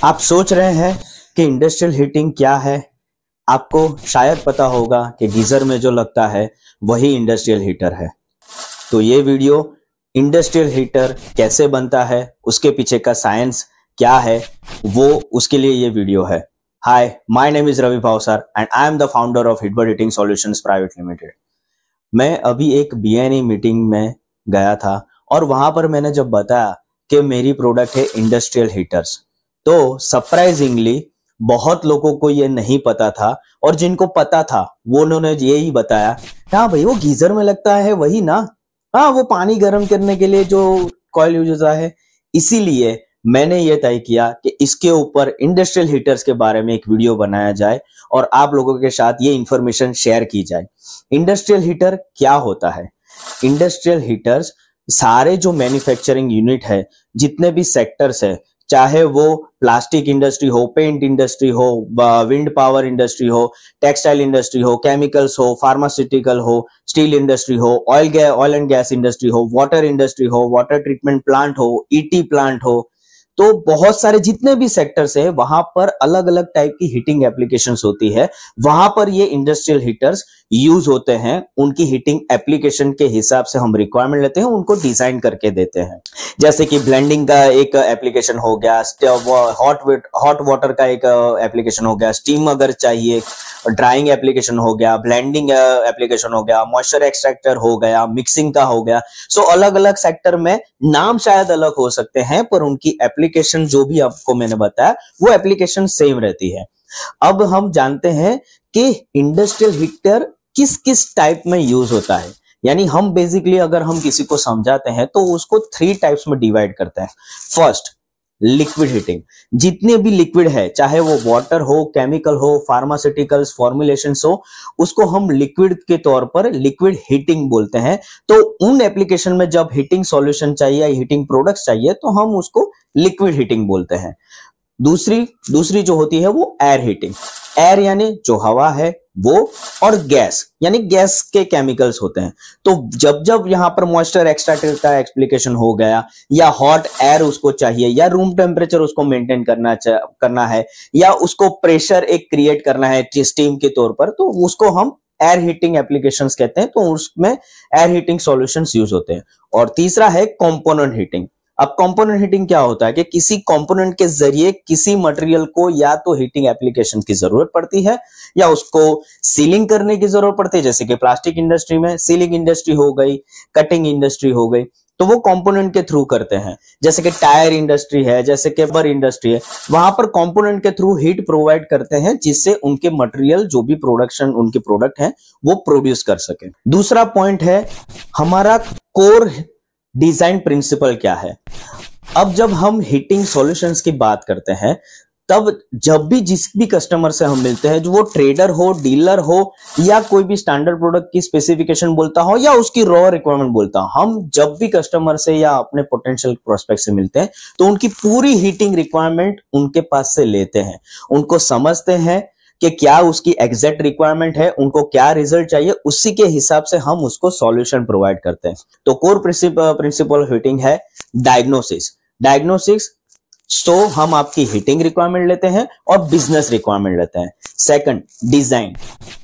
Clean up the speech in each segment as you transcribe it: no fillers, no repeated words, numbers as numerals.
आप सोच रहे हैं कि इंडस्ट्रियल हीटिंग क्या है। आपको शायद पता होगा कि गीजर में जो लगता है वही इंडस्ट्रियल हीटर है। तो ये वीडियो इंडस्ट्रियल हीटर कैसे बनता है, उसके पीछे का साइंस क्या है, वो उसके लिए ये वीडियो है। Hi, my name is Ravi Bhavsar and I am the founder of Hitbird heating solutions private limited. मैं अभी एक BNE मीटिंग में गया था और वहां पर मैंने जब बताया कि मेरी प्रोडक्ट है इंडस्ट्रियल हीटर्स, तो सरप्राइजिंगली बहुत लोगों को ये नहीं पता था, और जिनको पता था वो उन्होंने यही बताया, हाँ भाई वो गीजर में लगता है वही ना, हाँ वो पानी गर्म करने के लिए जो कॉइल यूज होता है। इसीलिए मैंने ये तय किया कि इसके ऊपर इंडस्ट्रियल हीटर्स के बारे में एक वीडियो बनाया जाए और आप लोगों के साथ ये इंफॉर्मेशन शेयर की जाए। इंडस्ट्रियल हीटर क्या होता है? इंडस्ट्रियल हीटर्स सारे जो मैन्युफैक्चरिंग यूनिट है, जितने भी सेक्टर्स है, चाहे वो प्लास्टिक इंडस्ट्री हो, पेंट इंडस्ट्री हो, विंड पावर इंडस्ट्री हो, टेक्सटाइल इंडस्ट्री हो, केमिकल्स हो, फार्मास्यूटिकल हो, स्टील इंडस्ट्री हो, ऑयल एंड गैस इंडस्ट्री हो, वाटर इंडस्ट्री हो, वाटर ट्रीटमेंट प्लांट हो, ET प्लांट हो, तो बहुत सारे जितने भी सेक्टर्स है वहां पर अलग अलग टाइप की हीटिंग एप्लीकेशंस होती है। वहां पर ये इंडस्ट्रियल हीटर्स यूज होते हैं। उनकी हीटिंग एप्लीकेशन के हिसाब से हम रिक्वायरमेंट लेते हैं, उनको डिजाइन करके देते हैं। जैसे कि ब्लेंडिंग का एक एप्लीकेशन हो गया, हॉट वाटर का एक एप्लीकेशन हो गया, स्टीम अगर चाहिए, ड्राइंग एप्लीकेशन हो गया, ब्लेंडिंग एप्लीकेशन हो गया, मॉइस्चर एक्सट्रैक्टर हो गया, मिक्सिंग का हो गया। सो अलग अलग सेक्टर में नाम शायद अलग हो सकते हैं, पर उनकी एप्लीकेशन जो भी आपको मैंने बताया वो एप्लीकेशन सेम रहती है। अब हम जानते हैं कि इंडस्ट्रियल हीटर किस किस टाइप में यूज होता है। यानी हम बेसिकली अगर हम किसी को समझाते हैं तो उसको 3 टाइप्स में डिवाइड करते हैं। First, liquid heating. जितने भी लिक्विड है, चाहे वो वाटर हो, केमिकल हो, फार्मास्यूटिकल्स, फॉर्मुलेशंस हो, उसको हम लिक्विड के तौर पर लिक्विड हीटिंग बोलते हैं। तो उन एप्लीकेशन में जब हीटिंग सॉल्यूशन चाहिए या हीटिंग प्रोडक्ट्स चाहिए तो हम उसको लिक्विड हीटिंग बोलते हैं। दूसरी जो होती है वो एयर हीटिंग। एयर यानी जो हवा है वो, और गैस यानी गैस के केमिकल्स होते हैं। तो जब जब यहां पर मॉइस्चर एक्सट्रैक्टर का एप्लीकेशन हो गया, या हॉट एयर उसको चाहिए, या रूम टेम्परेचर उसको मेंटेन करना है, या उसको प्रेशर एक क्रिएट करना है स्टीम के तौर पर, तो उसको हम एयर हीटिंग एप्लीकेशंस कहते हैं। तो उसमें एयर हीटिंग सॉल्यूशंस यूज होते हैं। और तीसरा है कंपोनेंट हीटिंग। अब कंपोनेंट हीटिंग क्या होता है कि किसी कंपोनेंट के जरिए किसी मटेरियल को या तो हीटिंग एप्लीकेशन की जरूरत पड़ती है या उसको सीलिंग करने की जरूरत पड़ती है। जैसे कि प्लास्टिक इंडस्ट्री में सीलिंग इंडस्ट्री हो गई, कटिंग इंडस्ट्री हो गई, तो वो कंपोनेंट के थ्रू करते हैं। जैसे कि टायर इंडस्ट्री है, जैसे कि रबर इंडस्ट्री है, वहां पर कंपोनेंट के थ्रू हीट प्रोवाइड करते हैं जिससे उनके मटेरियल जो भी प्रोडक्शन उनके प्रोडक्ट है वो प्रोड्यूस कर सके। दूसरा पॉइंट है हमारा कोर डिजाइन प्रिंसिपल क्या है। अब जब हम हीटिंग सॉल्यूशंस की बात करते हैं, तब जब भी जिस भी कस्टमर से हम मिलते हैं, जो वो ट्रेडर हो, डीलर हो, या कोई भी स्टैंडर्ड प्रोडक्ट की स्पेसिफिकेशन बोलता हो या उसकी रॉ रिक्वायरमेंट बोलता हो, हम जब भी कस्टमर से या अपने पोटेंशियल प्रोस्पेक्ट से मिलते हैं तो उनकी पूरी हीटिंग रिक्वायरमेंट उनके पास से लेते हैं, उनको समझते हैं कि क्या उसकी एग्जैक्ट रिक्वायरमेंट है, उनको क्या रिजल्ट चाहिए, उसी के हिसाब से हम उसको सॉल्यूशन प्रोवाइड करते हैं। तो कोर प्रिंसिपल हीटिंग है डायग्नोसिस। तो हम आपकी हीटिंग रिक्वायरमेंट लेते हैं और बिजनेस रिक्वायरमेंट लेते हैं। Second, design.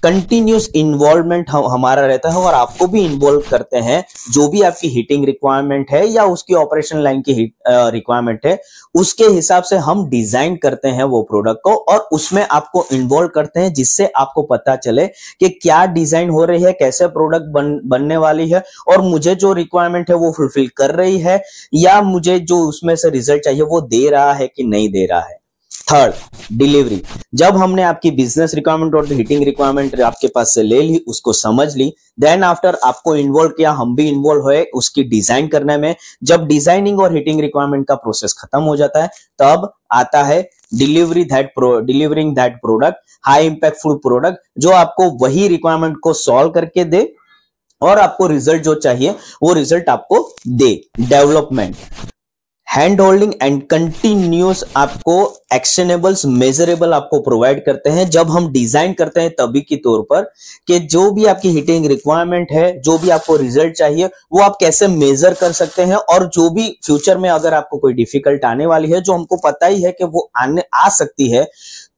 कंटिन्यूस इन्वॉल्वमेंट हमारा रहता है और आपको भी इन्वॉल्व करते हैं। जो भी आपकी हीटिंग रिक्वायरमेंट है या उसकी ऑपरेशन लाइन की रिक्वायरमेंट है, उसके हिसाब से हम डिजाइन करते हैं वो प्रोडक्ट को, और उसमें आपको इन्वॉल्व करते हैं जिससे आपको पता चले कि क्या डिजाइन हो रही है, कैसे प्रोडक्ट बनने वाली है, और मुझे जो रिक्वायरमेंट है वो फुलफिल कर रही है, या मुझे जो उसमें से रिजल्ट चाहिए वो दे रहा है कि नहीं दे रहा है। Third, delivery. जब हमने आपकी बिजनेस रिक्वायरमेंट और हीटिंग रिक्वायरमेंट आपके पास से ले ली, उसको समझ ली, देन आफ्टर आपको इन्वॉल्व किया, हम भी इन्वॉल्व हुए उसकी डिजाइन करने में। जब डिजाइनिंग और हीटिंग रिक्वायरमेंट का प्रोसेस खत्म हो जाता है, तब आता है delivering that product, high impactful product, जो आपको वही रिक्वायरमेंट को सॉल्व करके दे और आपको रिजल्ट जो चाहिए वो रिजल्ट आपको दे। Development, hand holding and continuous आपको एक्शनेबल्स मेजरेबल आपको प्रोवाइड करते हैं जब हम डिजाइन करते हैं तभी के तौर पर कि जो भी आपकी हीटिंग रिक्वायरमेंट है, जो भी आपको रिजल्ट चाहिए वो आप कैसे मेजर कर सकते हैं, और जो भी फ्यूचर में अगर आपको कोई डिफिकल्ट आने वाली है जो हमको पता ही है कि वो आने आ सकती है,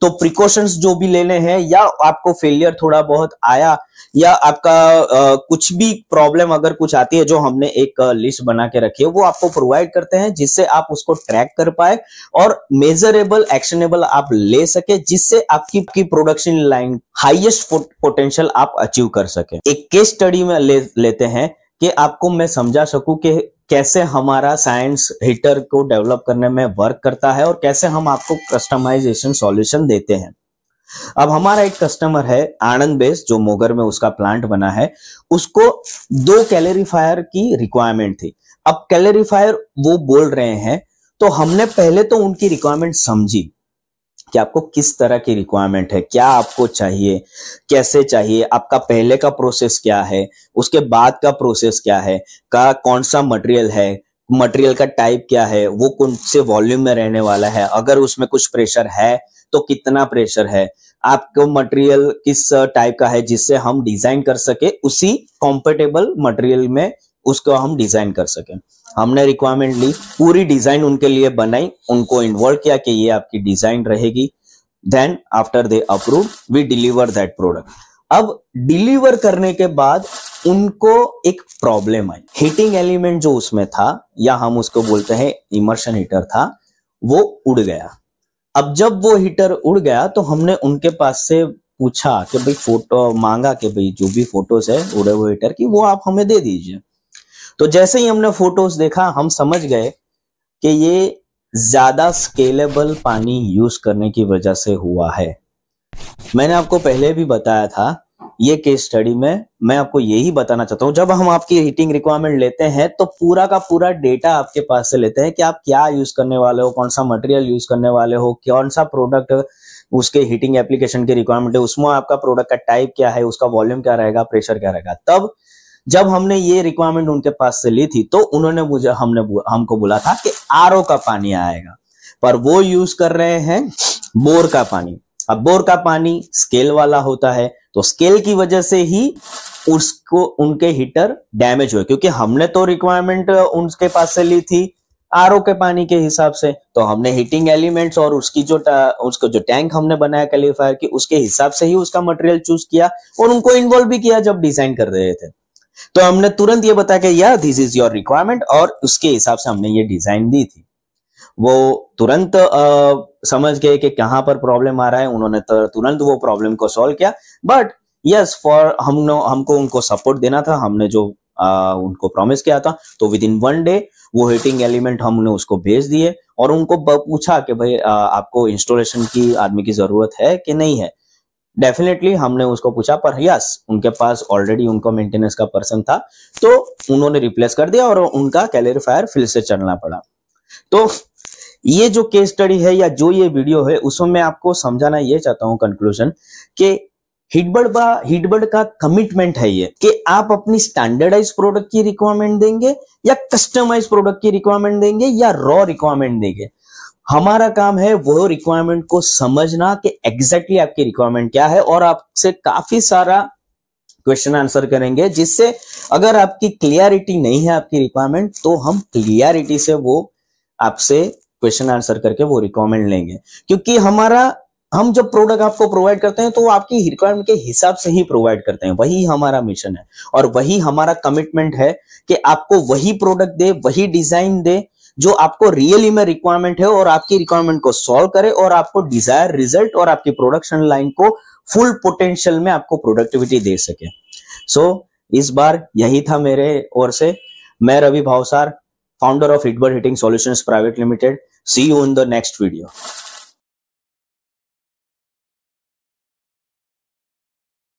तो प्रिकॉशंस जो भी लेने हैं, या आपको फेलियर थोड़ा बहुत आया, या आपका कुछ भी प्रॉब्लम अगर कुछ आती है, जो हमने एक लिस्ट बना के रखी है वो आपको प्रोवाइड करते हैं जिससे आप उसको ट्रैक कर पाए और मेजरेबल एक्शनेबल आप ले सके, जिससे आपकी प्रोडक्शन लाइन हाईएस्ट पोटेंशियल आप अचीव कर सके। एक केस स्टडी में लेते हैं कि आपको मैं समझा सकूं कि कैसे हमारा साइंस हीटर को डेवलप करने में वर्क करता है और कैसे हम आपको कस्टमाइजेशन सॉल्यूशन देते हैं। अब हमारा एक कस्टमर है आनंद बेस, जो मोगर में उसका प्लांट बना है, उसको 2 कैलोरीफायर की रिक्वायरमेंट थी। अब कैलोरीफायर वो बोल रहे हैं, तो हमने पहले तो उनकी रिक्वायरमेंट समझी कि आपको किस तरह की रिक्वायरमेंट है, क्या आपको चाहिए, कैसे चाहिए, आपका पहले का प्रोसेस क्या है, उसके बाद का प्रोसेस क्या है, कौन सा मटेरियल है, मटेरियल का टाइप क्या है, वो कौन से वॉल्यूम में रहने वाला है, अगर उसमें कुछ प्रेशर है तो कितना प्रेशर है, आपको मटेरियल किस टाइप का है जिससे हम डिजाइन कर सके उसी कंफर्टेबल मटेरियल में उसको हम डिजाइन कर सके। हमने रिक्वायरमेंट ली, पूरी डिजाइन उनके लिए बनाई, उनको इन्वॉल्व किया कि ये आपकी डिजाइन रहेगी। Then after they approve we deliver that product. अब डिलीवर करने के बाद उनको एक प्रॉब्लम आई, हीटिंग एलिमेंट जो उसमें था, या हम उसको बोलते हैं इमर्शन हीटर था, वो उड़ गया। अब जब वो हीटर उड़ गया तो हमने उनके पास से पूछा कि भाई फोटो मांगा कि भाई जो भी फोटोज है उड़े हुए हीटर की वो आप हमें दे दीजिए। तो जैसे ही हमने फोटोज देखा हम समझ गए कि ये ज्यादा स्केलेबल पानी यूज करने की वजह से हुआ है। मैंने आपको पहले भी बताया था ये केस स्टडी में, मैं आपको यही बताना चाहता हूं, जब हम आपकी हीटिंग रिक्वायरमेंट लेते हैं तो पूरा का पूरा डेटा आपके पास से लेते हैं कि आप क्या यूज करने वाले हो, कौन सा मटेरियल यूज करने वाले हो, कौन सा प्रोडक्ट उसके हीटिंग एप्लीकेशन की रिक्वायरमेंट है, उसमें आपका प्रोडक्ट का टाइप क्या है, उसका वॉल्यूम क्या रहेगा, प्रेशर क्या रहेगा। तब जब हमने ये रिक्वायरमेंट उनके पास से ली थी तो उन्होंने हमको बोला था कि आरओ का पानी आएगा, पर वो यूज कर रहे हैं बोर का पानी। अब बोर का पानी स्केल वाला होता है, तो स्केल की वजह से ही उसको उनके हीटर डैमेज हुए, क्योंकि हमने तो रिक्वायरमेंट उनके पास से ली थी आरओ के पानी के हिसाब से, तो हमने हीटिंग एलिमेंट्स और उसको जो टैंक हमने बनाया कैलिफायर की उसके हिसाब से ही उसका मटेरियल चूज किया और उनको इन्वॉल्व भी किया जब डिजाइन कर रहे थे। तो हमने तुरंत ये बताया कि या दिस इज योर रिक्वायरमेंट, और उसके हिसाब से हमने ये डिजाइन दी थी। वो तुरंत समझ गए कि कहां पर प्रॉब्लम आ रहा है, उन्होंने तुरंत वो प्रॉब्लम को सॉल्व किया। बट यस, फॉर हमको उनको सपोर्ट देना था, हमने जो उनको प्रॉमिस किया था, तो विद इन 1 डे वो हीटिंग एलिमेंट हमने उसको भेज दिए और उनको पूछा कि भाई आपको इंस्टॉलेशन की आदमी की जरूरत है कि नहीं है। डेफिनेटली हमने उसको पूछा, पर यस उनके पास ऑलरेडी उनका मेंटेनेंस का पर्सन था, तो उन्होंने रिप्लेस कर दिया और उनका कैलोरीफायर फिर से चलना पड़ा। तो ये जो केस स्टडी है या जो ये वीडियो है उसमें मैं आपको समझाना ये चाहता हूं कंक्लूजन कि हीटबर्ड का कमिटमेंट है ये कि आप अपनी स्टैंडर्डाइज प्रोडक्ट की रिक्वायरमेंट देंगे या कस्टमाइज प्रोडक्ट की रिक्वायरमेंट देंगे या रॉ रिक्वायरमेंट देंगे। हमारा काम है वो रिक्वायरमेंट को समझना कि एग्जैक्टली आपकी रिक्वायरमेंट क्या है, और आपसे काफी सारा क्वेश्चन आंसर करेंगे, जिससे अगर आपकी क्लियरिटी नहीं है आपकी रिक्वायरमेंट तो हम क्लियरिटी से वो आपसे क्वेश्चन आंसर करके वो रिक्वायरमेंट लेंगे। क्योंकि हम जब प्रोडक्ट आपको प्रोवाइड करते हैं तो वो आपकी रिक्वायरमेंट के हिसाब से ही प्रोवाइड करते हैं, वही हमारा मिशन है और वही हमारा कमिटमेंट है कि आपको वही प्रोडक्ट दे, वही डिजाइन दे जो आपको रियली में रिक्वायरमेंट है और आपकी रिक्वायरमेंट को सॉल्व करे और आपको डिजायर रिजल्ट और आपकी प्रोडक्शन लाइन को फुल पोटेंशियल में आपको प्रोडक्टिविटी दे सके। सो इस बार यही था मेरे ओर से। मैं Ravi Bhavsar, founder of Hitbird Heating Solutions Private Limited. See you in the next video.